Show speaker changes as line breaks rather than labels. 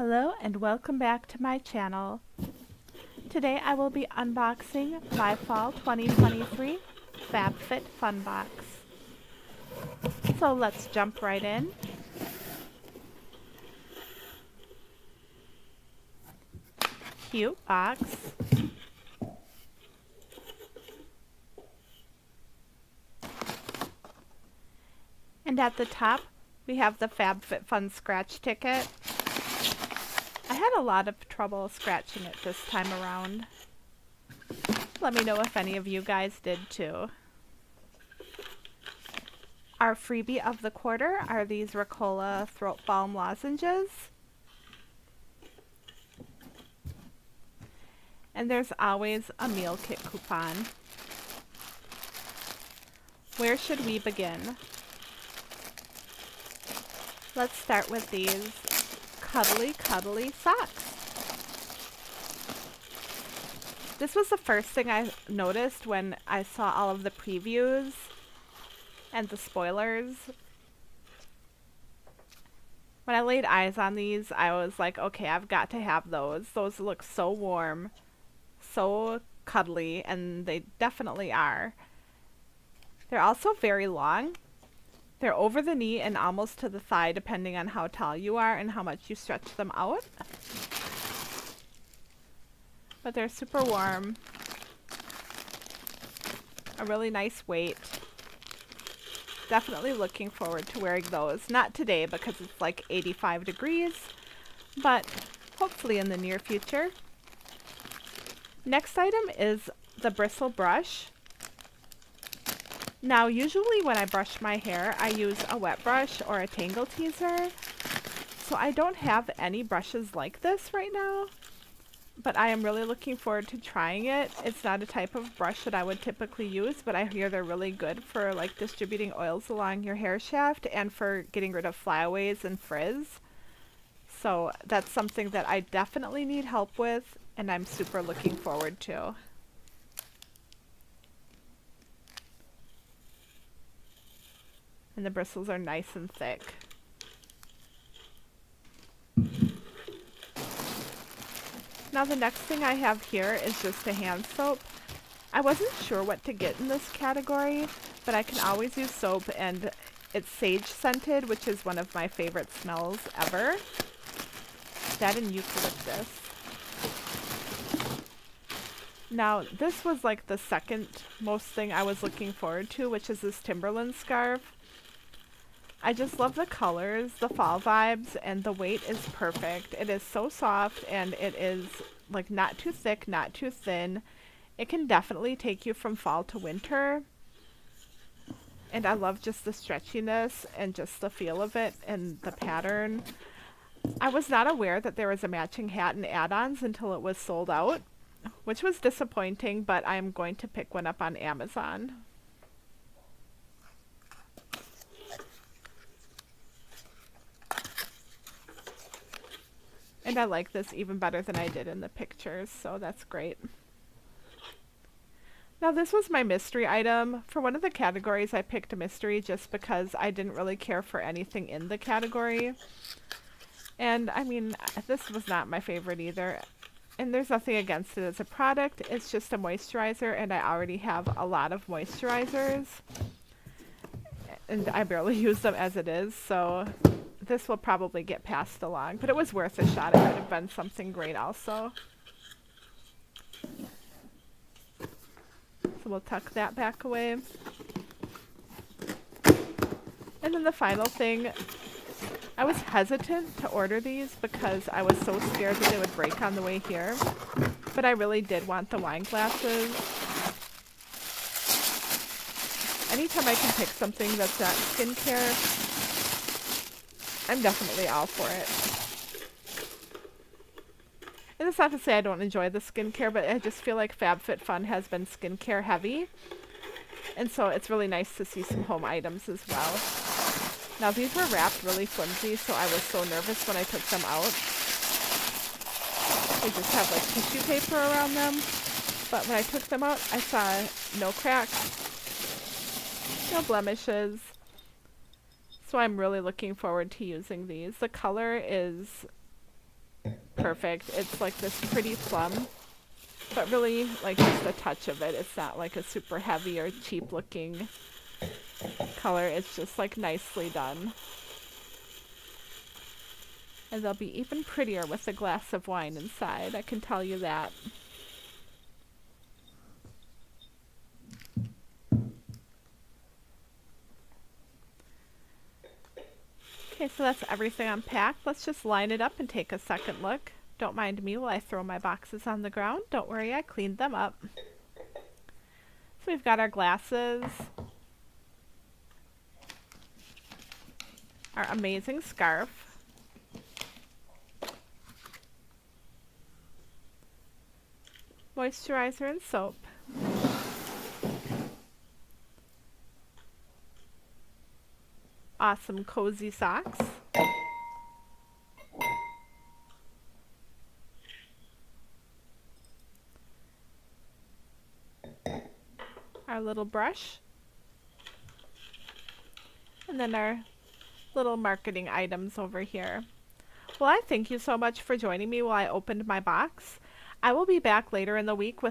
Hello and welcome back to my channel. Today I will be unboxing my Fall 2023 FabFitFun box. So let's jump right in. Cute box. And at the top we have the FabFitFun scratch ticket. I had a lot of trouble scratching it this time around. Let me know if any of you guys did too. Our freebie of the quarter are these Ricola throat balm lozenges. And there's always a meal kit coupon. Where should we begin? Let's start with these cuddly socks. This was the first thing I noticed when I saw all of the previews and the spoilers. When I laid eyes on these, I was like, okay, I've got to have those. Those look so warm, so cuddly, and they definitely are. They're also very long. They're over the knee and almost to the thigh, depending on how tall you are and how much you stretch them out. But they're super warm. A really nice weight. Definitely looking forward to wearing those. Not today because it's like 85 degrees, but hopefully in the near future. Next item is the bristle brush. Now, usually when I brush my hair, I use a wet brush or a tangle teaser. So I don't have any brushes like this right now, but I am really looking forward to trying it. It's not a type of brush that I would typically use, but I hear they're really good for like distributing oils along your hair shaft and for getting rid of flyaways and frizz. So that's something that I definitely need help with, and I'm super looking forward to. And the bristles are nice and thick. Now the next thing I have here is just a hand soap. I wasn't sure what to get in this category, but I can always use soap, and it's sage scented, which is one of my favorite smells ever. That and eucalyptus. Now this was like the second most thing I was looking forward to, which is this Timberland scarf. I just love the colors, the fall vibes, and the weight is perfect. It is so soft, and it is like not too thick, not too thin. It can definitely take you from fall to winter. And I love just the stretchiness and just the feel of it and the pattern. I was not aware that there was a matching hat and add-ons until it was sold out, which was disappointing, but I'm going to pick one up on Amazon. And I like this even better than I did in the pictures, so that's great. Now this was my mystery item. For one of the categories I picked a mystery just because I didn't really care for anything in the category. And I mean, this was not my favorite either. And there's nothing against it as a product, it's just a moisturizer, and I already have a lot of moisturizers. And I barely use them as it is, so this will probably get passed along, but it was worth a shot. It would have been something great also. So we'll tuck that back away. And then the final thing, I was hesitant to order these because I was so scared that they would break on the way here, but I really did want the wine glasses. Anytime I can pick something that's not skincare, I'm definitely all for it. And it's not to say I don't enjoy the skincare, but I just feel like FabFitFun has been skincare heavy. And so it's really nice to see some home items as well. Now these were wrapped really flimsy, so I was so nervous when I took them out. They just have like tissue paper around them. But when I took them out, I saw no cracks, no blemishes. So I'm really looking forward to using these. The color is perfect. It's like this pretty plum, but really like just a touch of it. It's not like a super heavy or cheap looking color. It's just like nicely done. And they'll be even prettier with a glass of wine inside, I can tell you that. Okay, so that's everything unpacked. Let's just line it up and take a second look. Don't mind me while I throw my boxes on the ground. Don't worry, I cleaned them up. So we've got our glasses, our amazing scarf, moisturizer and soap, awesome cozy socks, our little brush, and then our little marketing items over here. Well, I thank you so much for joining me while I opened my box. I will be back later in the week with